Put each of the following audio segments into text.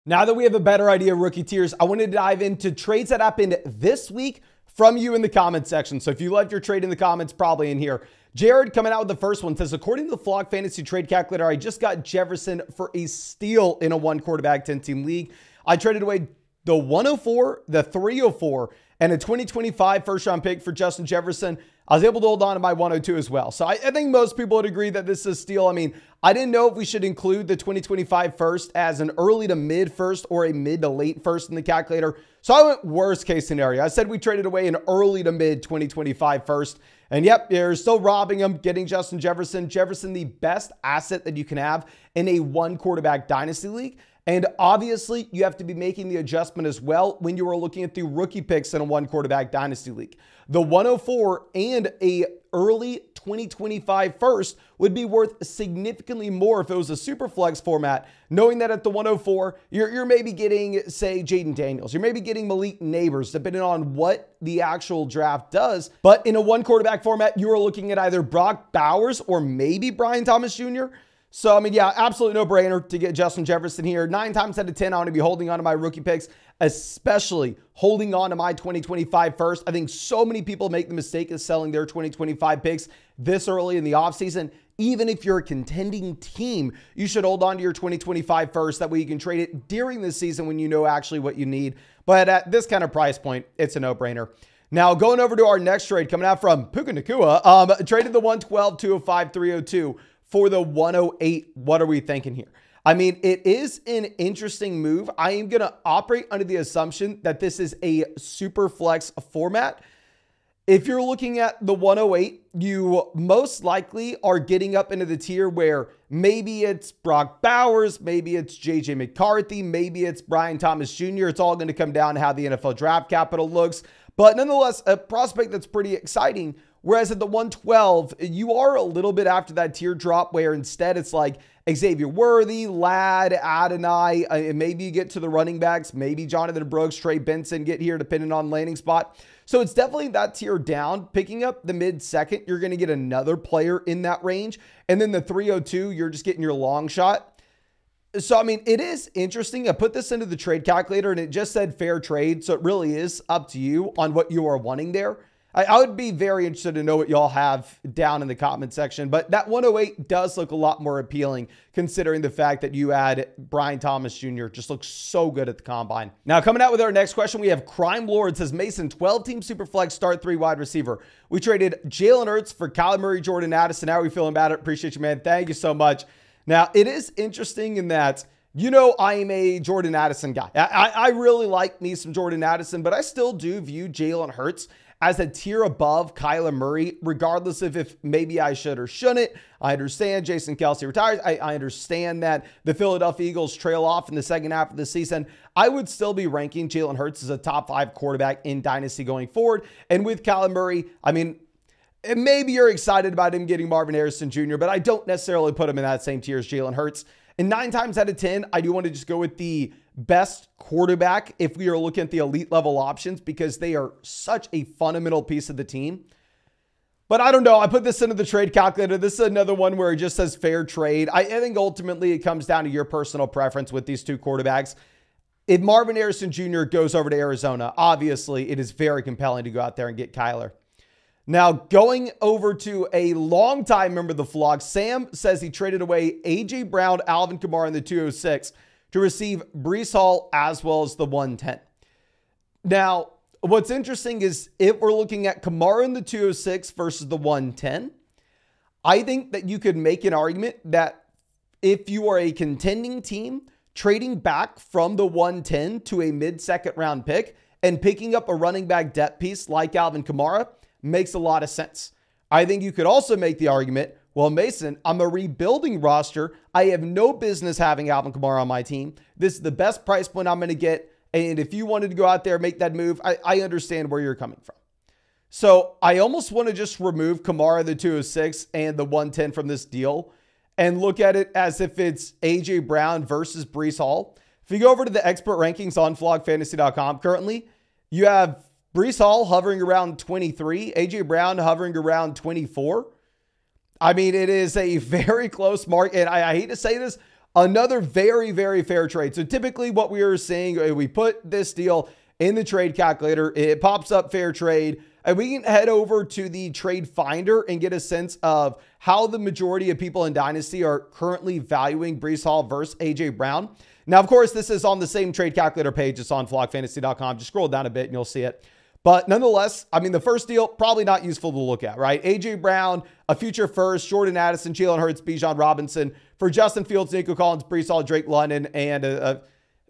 Now that we have a better idea of rookie tiers, I wanted to dive into trades that happened this week from you in the comments section. So if you left your trade in the comments, probably in here. Jared coming out with the first one says, according to the Flock Fantasy Trade Calculator, I just got Jefferson for a steal in a one quarterback 10-team league. I traded away the 104, the 304, and a 2025 first round pick for Justin Jefferson. I was able to hold on to my 102 as well. So I think most people would agree that this is a steal. I mean, I didn't know if we should include the 2025 first as an early to mid first or a mid to late first in the calculator. So I went worst case scenario. I said we traded away an early to mid 2025 first. And yep, you're still robbing him, getting Justin Jefferson. Jefferson, the best asset that you can have in a one quarterback dynasty league. And obviously, you have to be making the adjustment as well when you are looking at the rookie picks in a one quarterback dynasty league. The 104 and a early 2025 first would be worth significantly more if it was a super flex format, knowing that at the 104, you're maybe getting, say, Jaden Daniels. You're maybe getting Malik Neighbors, depending on what the actual draft does. But in a one quarterback format, you are looking at either Brock Bowers or maybe Brian Thomas Jr. So, I mean, yeah, absolute no-brainer to get Justin Jefferson here. 9 times out of 10, I want to be holding on to my rookie picks, especially holding on to my 2025 first. I think so many people make the mistake of selling their 2025 picks this early in the offseason. Even if you're a contending team, you should hold on to your 2025 first. That way you can trade it during the season when you know actually what you need. But at this kind of price point, it's a no-brainer. Now, going over to our next trade, coming out from Puka Nacua, traded the 112, 205, 302 for the 108. What are we thinking here? I mean, it is an interesting move. I am going to operate under the assumption that this is a super flex format. If you're looking at the 108, you most likely are getting up into the tier where maybe it's Brock Bowers, maybe it's JJ McCarthy, maybe it's Brian Thomas Jr. It's all going to come down to how the NFL draft capital looks. But nonetheless, a prospect that's pretty exciting. Whereas at the 112, you are a little bit after that tier drop where instead it's like Xavier Worthy, Ladd, Adonai, and maybe you get to the running backs, maybe Jonathan Brooks, Trey Benson get here depending on landing spot. So it's definitely that tier down. Picking up the mid-second, you're going to get another player in that range. And then the 302, you're just getting your long shot. So, I mean, it is interesting. I put this into the trade calculator and it just said fair trade. So it really is up to you on what you are wanting there. I would be very interested to know what y'all have down in the comment section, but that 108 does look a lot more appealing considering the fact that you add Brian Thomas Jr. Just looks so good at the combine. Now, coming out with our next question, we have Crime Lord says, Mason, 12-team Superflex start 3 wide receiver. We traded Jalen Hurts for Kyler Murray, Jordan Addison. How are we feeling about it? Appreciate you, man. Thank you so much. Now, it is interesting in that, you know, I am a Jordan Addison guy. I really like me some Jordan Addison, but I still do view Jalen Hurts as a tier above Kyler Murray, regardless of if maybe I should or shouldn't. I understand Jason Kelce retires. I understand that the Philadelphia Eagles trail off in the second half of the season. I would still be ranking Jalen Hurts as a top 5 quarterback in Dynasty going forward. And with Kyler Murray, I mean, maybe you're excited about him getting Marvin Harrison Jr., but I don't necessarily put him in that same tier as Jalen Hurts. And 9 times out of 10, I do want to just go with the best quarterback if we are looking at the elite level options because they are such a fundamental piece of the team. But I don't know. I put this into the trade calculator. This is another one where it just says fair trade. I think ultimately it comes down to your personal preference with these two quarterbacks. If Marvin Harrison Jr. goes over to Arizona, obviously it is very compelling to go out there and get Kyler. Now, going over to a longtime member of the vlog, Sam says he traded away A.J. Brown, Alvin Kamara in the 206 to receive Breece Hall as well as the 110. Now, what's interesting is if we're looking at Kamara in the 206 versus the 110, I think that you could make an argument that if you are a contending team, trading back from the 110 to a mid-second round pick and picking up a running back depth piece like Alvin Kamara makes a lot of sense. I think you could also make the argument, well, Mason, I'm a rebuilding roster. I have no business having Alvin Kamara on my team. This is the best price point I'm going to get. And if you wanted to go out there and make that move, I understand where you're coming from. So I almost want to just remove Kamara, the 206 and the 110 from this deal and look at it as if it's A.J. Brown versus Breece Hall. If you go over to the expert rankings on flogfantasy.com currently, you have Breece Hall hovering around 23, A.J. Brown hovering around 24. I mean, it is a very close mark. And I hate to say this, Another very, very fair trade. So typically what we are seeing, we put this deal in the trade calculator, it pops up fair trade, and we can head over to the trade finder and get a sense of how the majority of people in Dynasty are currently valuing Breece Hall versus AJ Brown. Now, of course, this is on the same trade calculator page. It's on flockfantasy.com. Just scroll down a bit and you'll see it. But nonetheless, I mean, the first deal, probably not useful to look at, right? AJ Brown, a future first, Jordan Addison, Jalen Hurts, Bijan Robinson, for Justin Fields, Nico Collins, Breece Hall, Drake London, and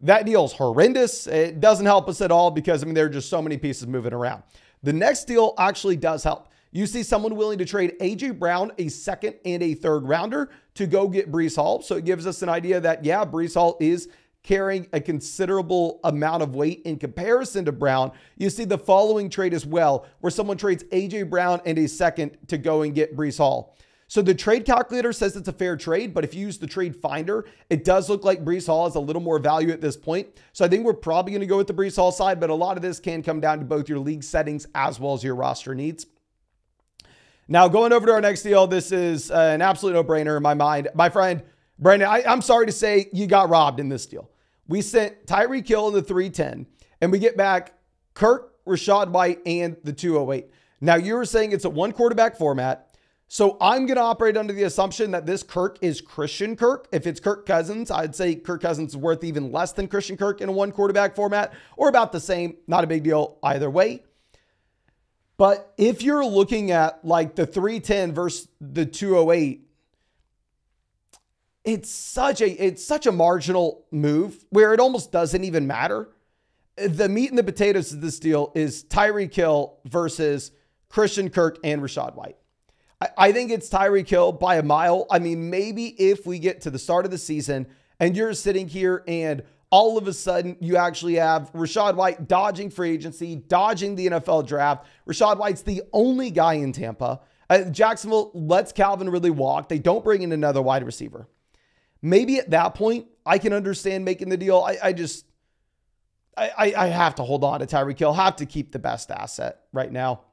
that deal is horrendous. It doesn't help us at all because, I mean, there are just so many pieces moving around. The next deal actually does help. You see someone willing to trade AJ Brown, a second and a third rounder, to go get Breece Hall. So it gives us an idea that, yeah, Breece Hall is carrying a considerable amount of weight in comparison to Brown. You see the following trade as well, where someone trades AJ Brown and a second to go and get Breece Hall. So the trade calculator says it's a fair trade, but if you use the trade finder, it does look like Breece Hall has a little more value at this point. So I think we're probably going to go with the Breece Hall side, but a lot of this can come down to both your league settings as well as your roster needs. Now, going over to our next deal, this is an absolute no-brainer in my mind. My friend, Brandon, I'm sorry to say you got robbed in this deal. We sent Tyreek Hill in the 310, and we get back Kirk, Rachaad White, and the 208. Now, you were saying it's a one quarterback format. So I'm going to operate under the assumption that this Kirk is Christian Kirk. If it's Kirk Cousins, I'd say Kirk Cousins is worth even less than Christian Kirk in a one quarterback format, or about the same. Not a big deal either way. But if you're looking at like the 310 versus the 208, it's such a marginal move where it almost doesn't even matter. The meat and the potatoes of this deal is Tyreek Hill versus Christian Kirk and Rachaad White. I think it's Tyreek Hill by a mile. I mean, maybe if we get to the start of the season and you're sitting here and all of a sudden you actually have Rachaad White dodging free agency, dodging the NFL draft. Rachaad White's the only guy in Tampa. Jacksonville lets Calvin Ridley walk. They don't bring in another wide receiver. Maybe at that point, I can understand making the deal. I have to hold on to Tyreek Hill, have to keep the best asset right now.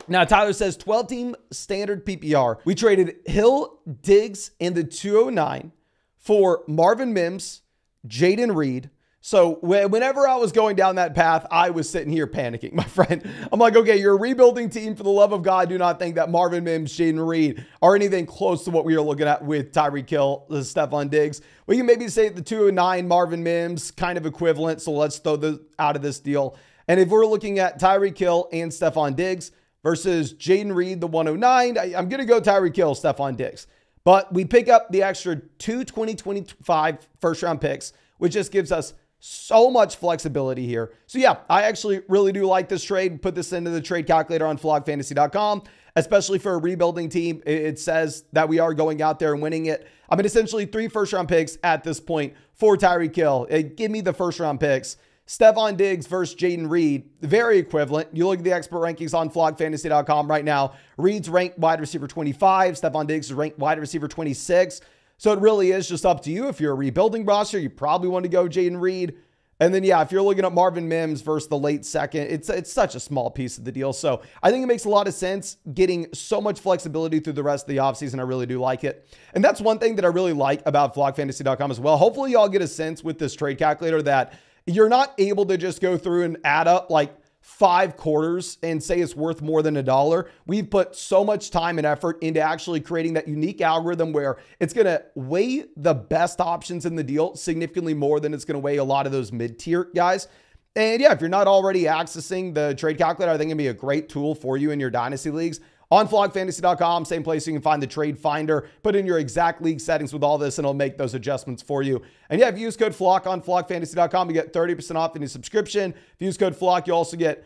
Now, Tyler says 12-team standard PPR. We traded Hill, Diggs, and the 209 for Marvin Mims, Jaden Reed. So whenever I was going down that path, I was sitting here panicking, my friend. I'm like, okay, you're a rebuilding team. For the love of God, do not think that Marvin Mims, Jaden Reed are anything close to what we are looking at with Tyreek Hill, Stephon Diggs. We can maybe say the 209 Marvin Mims kind of equivalent. So let's throw those out of this deal. And if we're looking at Tyreek Hill and Stephon Diggs versus Jaden Reed, the 109, I'm going to go Tyreek Hill, Stephon Diggs. But we pick up the extra 2 2025 first-round picks, which just gives us so much flexibility here. So yeah, I actually really do like this trade. Put this into the trade calculator on flockfantasy.com, especially for a rebuilding team. It says that we are going out there and winning it. I mean, essentially 3 first-round picks at this point for Tyreek Hill. Give me the first-round picks. Stephon Diggs versus Jaden Reed, very equivalent. You look at the expert rankings on flockfantasy.com right now. Reed's ranked wide receiver 25. Stephon Diggs is ranked wide receiver 26. So it really is just up to you. If you're a rebuilding roster, you probably want to go Jaden Reed. And then, yeah, if you're looking at Marvin Mims versus the late second, it's such a small piece of the deal. So I think it makes a lot of sense getting so much flexibility through the rest of the offseason. I really do like it. And that's one thing that I really like about flockfantasy.com as well. Hopefully y'all get a sense with this trade calculator that you're not able to just go through and add up like 5 quarters and say it's worth more than $1. We've put so much time and effort into actually creating that unique algorithm where it's going to weigh the best options in the deal significantly more than it's going to weigh a lot of those mid-tier guys. And yeah, if you're not already accessing the trade calculator, I think it'd be a great tool for you in your dynasty leagues. On flockfantasy.com, same place you can find the trade finder. Put in your exact league settings with all this and it'll make those adjustments for you. And yeah, if you use code FLOCK on flockfantasy.com, you get 30% off any subscription. If you use code FLOCK, you also get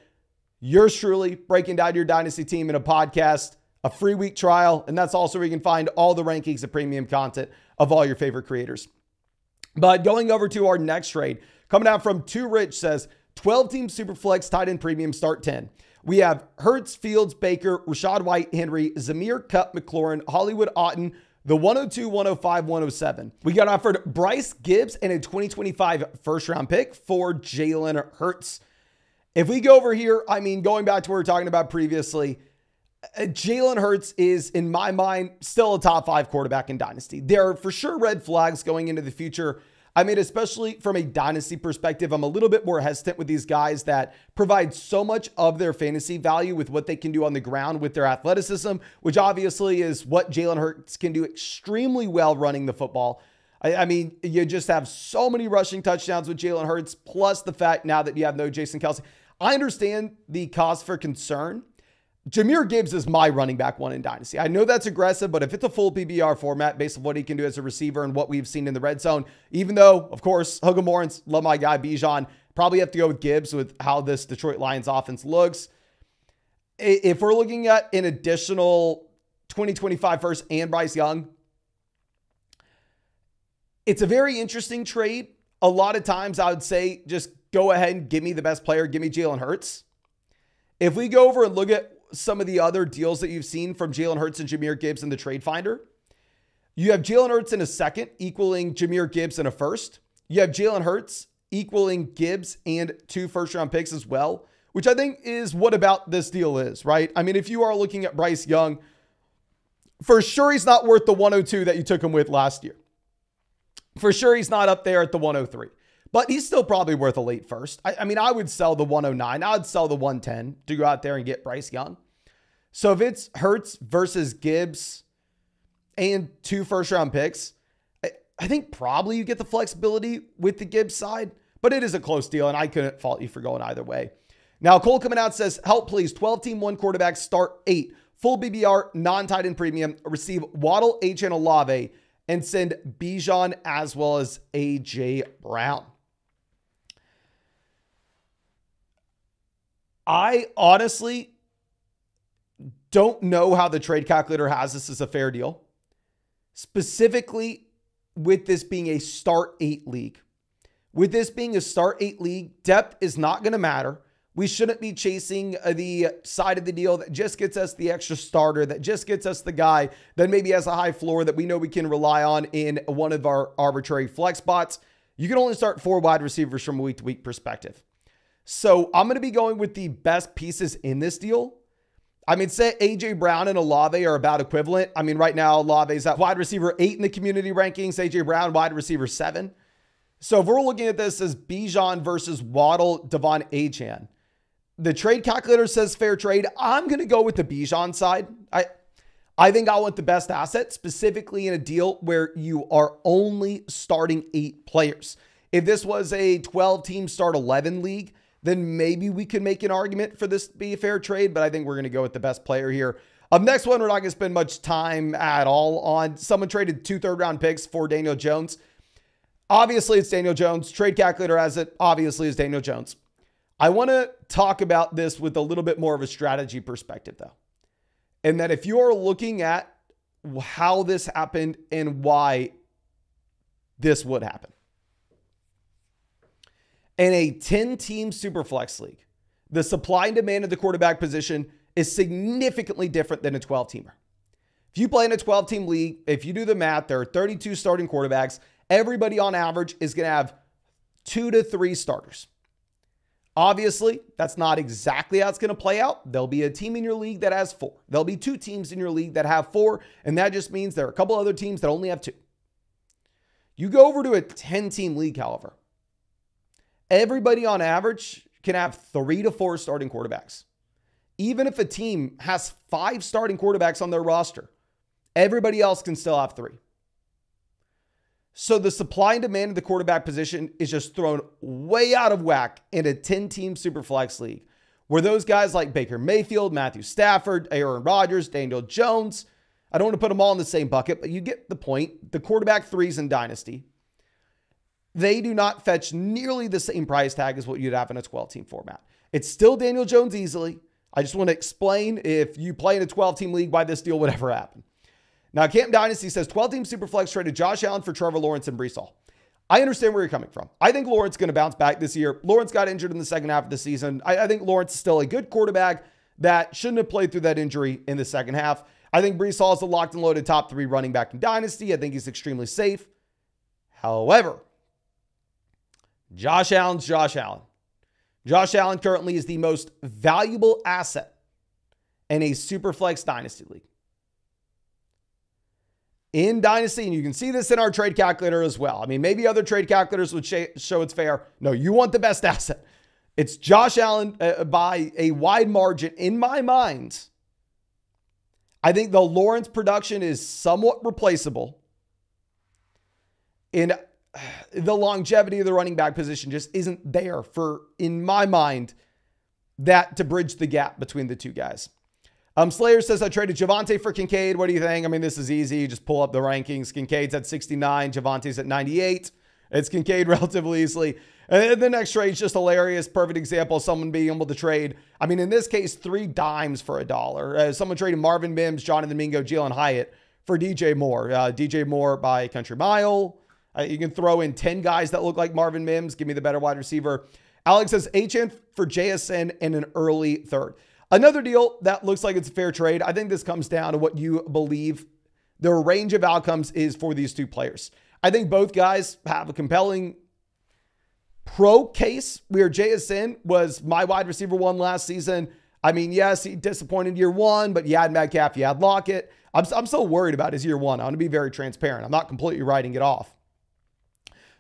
yours truly breaking down your dynasty team in a podcast, a free week trial, and that's also where you can find all the rankings of premium content of all your favorite creators. But going over to our next trade, coming out from Too Rich says 12-team Superflex tight end premium start 10. We have Hurts, Fields, Baker, Rachaad White, Henry, Zamir, Kupp, McLaurin, Hollywood, Otten, the 102, 105, 107. We got offered Bryce Gibbs and a 2025 first-round pick for Jalen Hurts. If we go over here, I mean, going back to what we were talking about previously, Jalen Hurts is, in my mind, still a top 5 quarterback in Dynasty. There are for sure red flags going into the future. I mean, especially from a Dynasty perspective, I'm a little bit more hesitant with these guys that provide so much of their fantasy value with what they can do on the ground with their athleticism, which obviously is what Jalen Hurts can do extremely well running the football. I mean, you just have so many rushing touchdowns with Jalen Hurts, plus the fact now that you have no Jason Kelce. I understand the cause for concern. Jahmyr Gibbs is my running back 1 in Dynasty. I know that's aggressive, but if it's a full PPR format based on what he can do as a receiver and what we've seen in the red zone, even though, of course, Hogan Lawrence, love my guy, Bijan, probably have to go with Gibbs with how this Detroit Lions offense looks. If we're looking at an additional 2025 first and Bryce Young, it's a very interesting trade. A lot of times I would say just go ahead and give me the best player. Give me Jalen Hurts. If we go over and look at some of the other deals that you've seen from Jalen Hurts and Jahmyr Gibbs in the trade finder, you have Jalen Hurts in a second equaling Jahmyr Gibbs in a first. You have Jalen Hurts equaling Gibbs and 2 first-round picks as well, which I think is what about this deal is, right? I mean, if you are looking at Bryce Young, for sure he's not worth the 102 that you took him with last year. For sure, he's not up there at the 103, but he's still probably worth a late first. I mean, I would sell the 109. I would sell the 110 to go out there and get Bryce Young. So if it's Hurts versus Gibbs and 2 first-round picks, I think probably you get the flexibility with the Gibbs side, but it is a close deal, and I couldn't fault you for going either way. Now, Cole coming out says, help please, 12-team 1 quarterback, start 8. Full BBR, non-tight end premium, receive Waddle, H.N. Olave, and send Bijan as well as A.J. Brown. I honestly don't know how the trade calculator has this as a fair deal. Specifically with this being a start 8 league. With this being a start 8 league, depth is not going to matter. We shouldn't be chasing the side of the deal that just gets us the extra starter, that just gets us the guy that maybe has a high floor that we know we can rely on in one of our arbitrary flex spots. You can only start 4 wide receivers from a week-to-week perspective. So I'm going to be going with the best pieces in this deal. I mean, say A.J. Brown and Olave are about equivalent. I mean, right now, Olave is at wide receiver 8 in the community rankings. A.J. Brown, wide receiver 7. So if we're looking at this as Bijan versus Waddle, Devon Achane, the trade calculator says fair trade. I'm going to go with the Bijan side. I think I want the best asset, specifically in a deal where you are only starting 8 players. If this was a 12-team start 11 league, then maybe we could make an argument for this to be a fair trade, but I think we're going to go with the best player here. Next one, we're not going to spend much time at all on. Someone traded 2 third-round picks for Daniel Jones. Obviously, it's Daniel Jones. Trade calculator has it. Obviously, it's Daniel Jones. I want to talk about this with a little bit more of a strategy perspective, though. And that if you're looking at how this happened and why this would happen. In a 10-team Superflex league, the supply and demand of the quarterback position is significantly different than a 12-teamer. If you play in a 12-team league, if you do the math, there are 32 starting quarterbacks. Everybody on average is going to have 2 to 3 starters. Obviously, that's not exactly how it's going to play out. There'll be a team in your league that has 4. There'll be 2 teams in your league that have 4, and that just means there are a couple other teams that only have 2. You go over to a 10-team league, however, everybody on average can have 3 to 4 starting quarterbacks. Even if a team has 5 starting quarterbacks on their roster, everybody else can still have 3. So the supply and demand of the quarterback position is just thrown way out of whack in a 10-team Superflex league, where those guys like Baker Mayfield, Matthew Stafford, Aaron Rodgers, Daniel Jones, I don't want to put them all in the same bucket, but you get the point. The quarterback 3s in Dynasty, they do not fetch nearly the same price tag as what you'd have in a 12-team format. It's still Daniel Jones easily. I just want to explain, if you play in a 12-team league, why this deal would ever happen. Now, Camp Dynasty says 12-team Superflex traded Josh Allen for Trevor Lawrence and Breece Hall. I understand where you're coming from. I think Lawrence is going to bounce back this year. Lawrence got injured in the second half of the season. I think Lawrence is still a good quarterback that shouldn't have played through that injury in the second half. I think Breece Hall is a locked and loaded top 3 running back in Dynasty. I think he's extremely safe. However, Josh Allen's Josh Allen. Josh Allen currently is the most valuable asset in a Superflex Dynasty League. In Dynasty, and you can see this in our trade calculator as well. I mean, maybe other trade calculators would show it's fair. No, you want the best asset. It's Josh Allen by a wide margin. In my mind, I think the Lawrence production is somewhat replaceable. And the longevity of the running back position just isn't there for, in my mind, that to bridge the gap between the two guys. Slayer says, I traded Javonte for Kincaid. What do you think? I mean, this is easy. You just pull up the rankings. Kincaid's at 69. Javonte's at 98. It's Kincaid relatively easily. And the next trade is just hilarious. Perfect example of someone being able to trade. I mean, in this case, 3 dimes for $1. Someone traded Marvin Mims, Jonathan Mingo, Jalen Hyatt for DJ Moore. DJ Moore by Country Mile. You can throw in 10 guys that look like Marvin Mims. Give me the better wide receiver. Alex says HN for JSN and an early third. Another deal that looks like it's a fair trade. I think this comes down to what you believe the range of outcomes is for these two players. I think both guys have a compelling pro case where JSN was my wide receiver 1 last season. I mean, yes, he disappointed year 1, but you had Metcalf, you had Lockett. I'm so worried about his year 1. I want to be very transparent. I'm not completely writing it off.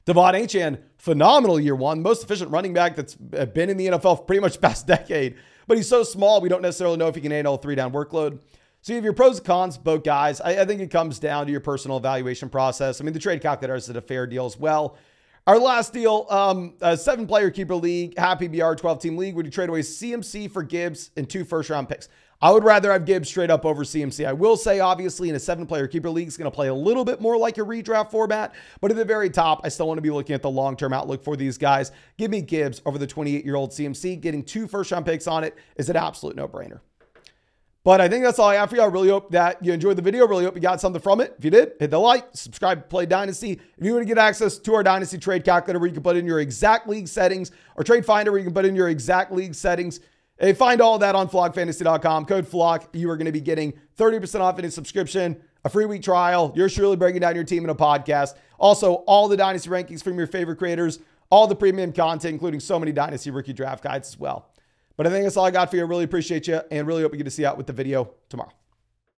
Devon Achane, phenomenal year 1, most efficient running back that's been in the NFL for pretty much the past decade. But he's so small, we don't necessarily know if he can handle a 3-down workload. So you have your pros and cons, both guys. I think it comes down to your personal evaluation process. I mean, the trade calculator is a fair deal as well. Our last deal, a 7-player keeper league, happy BR 12-team league. Would you trade away CMC for Gibbs and 2 first-round picks? I would rather have Gibbs straight up over CMC. I will say, obviously, in a 7-player keeper league, it's going to play a little bit more like a redraft format. But at the very top, I still want to be looking at the long-term outlook for these guys. Give me Gibbs over the 28-year-old CMC. Getting 2 first-round picks on it is an absolute no-brainer. But I think that's all I have for you. I really hope that you enjoyed the video. Really hope you got something from it. If you did, hit the like, subscribe, play Dynasty. If you want to get access to our Dynasty trade calculator where you can put in your exact league settings, or Trade Finder where you can put in your exact league settings, find all that on flockfantasy.com. Code FLOCK. You are going to be getting 30% off any subscription, a free week trial. You're surely breaking down your team in a podcast. Also, all the Dynasty rankings from your favorite creators, all the premium content, including so many Dynasty rookie draft guides as well. But I think that's all I got for you. I really appreciate you and really hope you get to see you out with the video tomorrow.